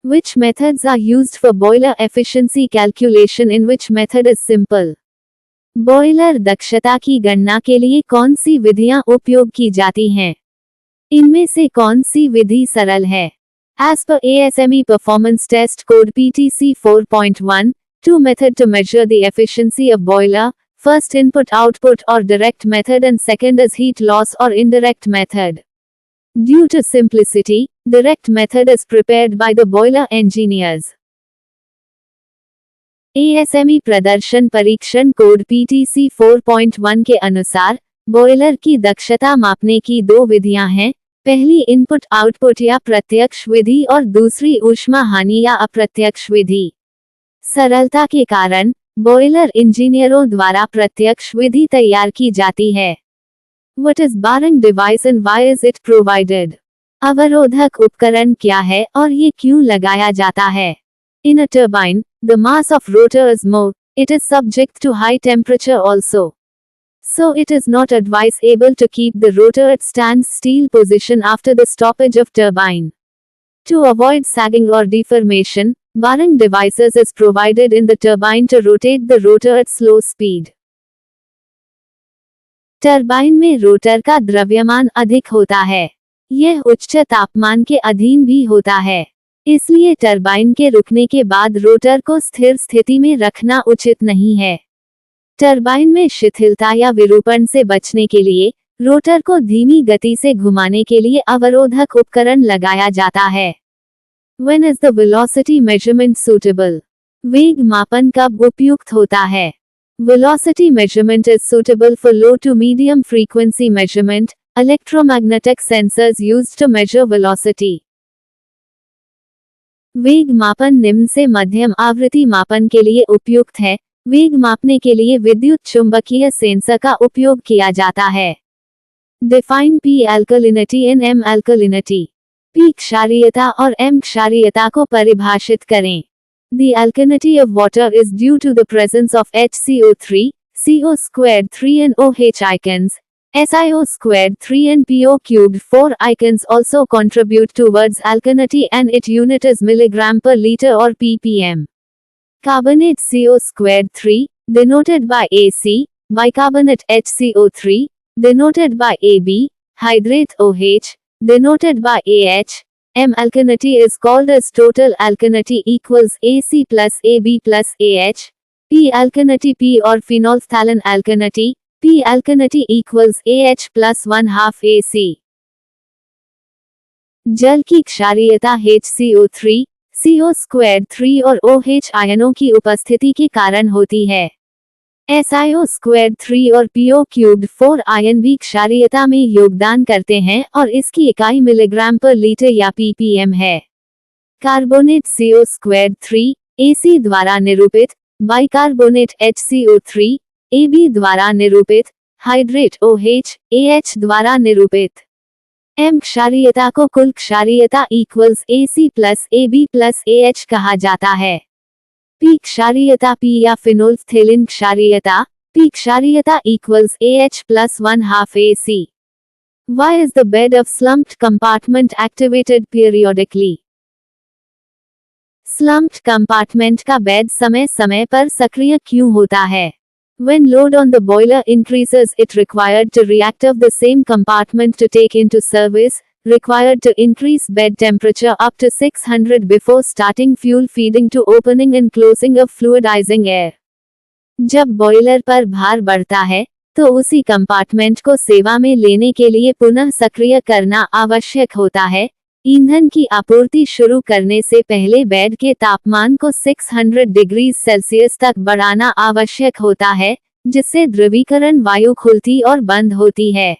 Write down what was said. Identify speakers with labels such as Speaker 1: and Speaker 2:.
Speaker 1: Which methods are used for boiler efficiency calculation? In which method is simple? Boiler दक्षता की गणना के लिए कौन सी विधियां उपयोग की जाती हैं? इनमें से कौन सी विधि सरल है? As per ASME Performance Test Code PTC 4.1, 2 method to measure the efficiency of boiler, first input-output or direct method and second is heat loss or indirect method. Due to simplicity, direct method is prepared by the boiler engineers. ASME प्रदर्शन परीक्षण code PTC 4.1 के अनुसार boiler की दक्षता मापने की दो विधियां हैं, पहली इनपुट आउटपुट या प्रत्यक्ष विधि और दूसरी ऊष्मा हानि या अप्रत्यक्ष विधि। सरलता के कारण बॉयलर इंजीनियरों द्वारा प्रत्यक्ष विधि तैयार की जाती है। What is bearing device and why is it provided? अवरोधक उपकरण क्या है और ये क्यों लगाया जाता है? In a turbine, the mass of rotor is more, it is subject to high temperature also. So it is not advisable to keep the rotor at standstill position after the stoppage of turbine. To avoid sagging or deformation, bearing devices is provided in the turbine to rotate the rotor at slow speed. Turbine में rotor का द्रव्यमान अधिक होता है। यह उच्च तापमान के अधीन भी होता है, इसलिए टरबाइन के रुकने के बाद रोटर को स्थिर स्थिति में रखना उचित नहीं है। टरबाइन में शिथिलता या विरूपण से बचने के लिए रोटर को धीमी गति से घुमाने के लिए अवरोधक उपकरण लगाया जाता है। When is the velocity measurement suitable? वेग मापन कब उपयुक्त होता है? Velocity measurement is suitable for low to medium frequency measurement, electromagnetic sensors used to measure velocity. वेग मापन निम्न से मध्यम आवृत्ति मापन के लिए उपयुक्त है। वेग मापने के लिए विद्युत चुंबकीय सेंसर का उपयोग किया जाता है। Define P alkalinity and M alkalinity. P क्षारीयता और M क्षारीयता को परिभाषित करें। The alkalinity of water is due to the presence of HCO3, CO squared 3 and OH ions, SiO squared 3 and PO cubed 4 ions also contribute towards alkalinity and its unit is milligram per liter or ppm. Carbonate CO squared 3, denoted by AC, bicarbonate HCO3, denoted by AB, hydrate OH, denoted by AH. M alkalinity is called as total alkalinity equals AC plus AB plus AH. P alkalinity P or phenolphthalein alkalinity, P alkalinity equals AH plus 1/2 AC. जल की क्षारीयता HCO3, CO squared 3 और OH आयनों की उपस्थिति के कारण होती है। SiO squared 3 और PO cubed 4 आयन भी क्षारीयता में योगदान करते हैं और इसकी इकाई मिलीग्राम पर लीटर या ppm है। कार्बोनेट CO squared 3, AC द्वारा निरूपित, बाइकार्बोनेट HCO3, AB द्वारा निरूपित, हाइड्रेट OH, AH द्वारा निरूपित। M क्षारीयता को कुल क्षारीयता equals AC plus AB plus AH कहा जाता है। P क्षारीयता P या फिनोल्फथेलिन क्षारीयता, P क्षारीयता equals AH plus 1/2 AC. Why is the bed of slumped compartment activated periodically? Slumped compartment का बेड समय समय पर सक्रिय क्यों होता है? When load on the boiler increases, it required to reactive the same compartment to take into service, required to increase bed temperature up to 600 before starting fuel feeding to opening and closing of fluidizing air. जब boiler पर भार बढ़ता है, तो उसी compartment को सेवा में लेने के लिए पुनः सक्रिय करना आवश्यक होता है। ईंधन की आपूर्ति शुरू करने से पहले बेड के तापमान को 600 डिग्री सेल्सियस तक बढ़ाना आवश्यक होता है, जिससे द्रवीकरण वायु खुलती और बंद होती है।